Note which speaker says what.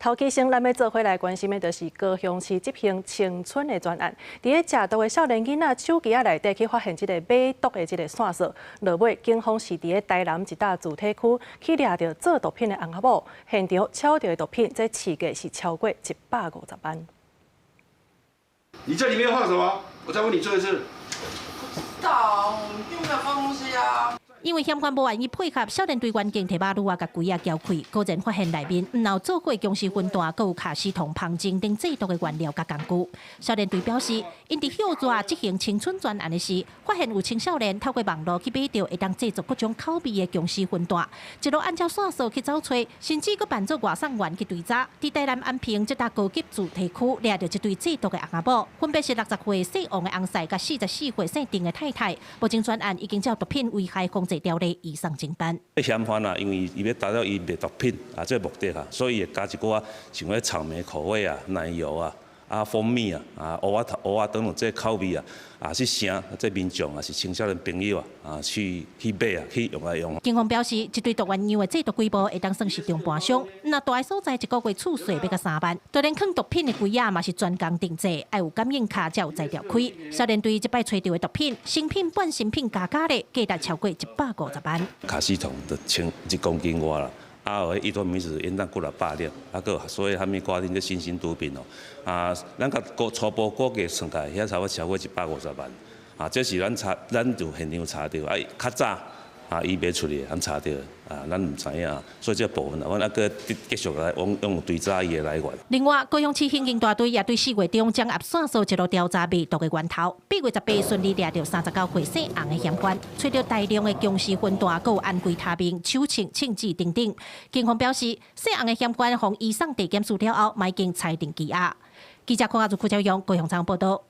Speaker 1: 头期生咱要做回来关心的，就是高雄市执行清村的专案。伫咧食毒的少年囡仔手机内底去发现这个买毒的这个线索，落尾警方是伫咧台南一大主体区去抓到做毒品的翁仔某，现场敲到的毒品，这市价是超过150万。
Speaker 2: 你这里面放什么？我再问你最后一次。
Speaker 3: 不知道，并没有放东西啊。
Speaker 4: 因为嫌犯无愿意配合，少年队员警摕马路啊，甲柜啊撬开，果然发现内面唔有做过僵尸分弹，阁有卡西酮、芳烃等制毒的原料甲工具。少年队表示，因伫休抓执行青春专案的时，发现有青少年透过网络去买到会当制作各种口味的僵尸分弹，一路按照线索去找找，甚至阁扮作外送员去追查。伫台南安平这搭高级主题区抓到一对制毒的翁仔某，分别是60岁姓王的翁婿，甲44岁姓丁的太太。目前专案已经照毒品危害控制条例移送侦办。
Speaker 5: 嫌犯啊，因为伊要达到伊卖毒品啊这个目的啊，所以会加一寡像迄草莓口味啊、奶油啊、蜂蜜啊、蚵仔等等这口味啊去城这民众啊是青少年朋友去买啊去用来用。
Speaker 4: 警方表示，一对毒丸样的制毒规模会当算是中盘商，那大个所在一个月厝税要到3万。就连藏毒品的柜仔嘛是专工定制，要有感应卡才有材料开。少年队这摆找到的毒品，新品、半新品加加的，价值超过150万。
Speaker 5: 卡西酮就1公斤外啦。伊段名是烟弹过了8粒，个所以他们挂定这新型毒品哦，咱甲初步估计算起来，遐差不多超过150万，这是咱就现场查到，较早伊卖出去，咱查到，咱唔知影，所以这部分阮个继续来用追查伊的来源。
Speaker 4: 另外，高雄市刑警大队也对4月中将押线索一路调查卖毒的源头，8月18顺利抓到39岁姓洪的嫌犯，找到大量的僵尸分弹，还有安规他命、手枪、枪支等等。警方表示，姓洪的嫌犯从移送地检署了后，已经裁定羁押。记者柯亚祖、邱朝阳高雄报道。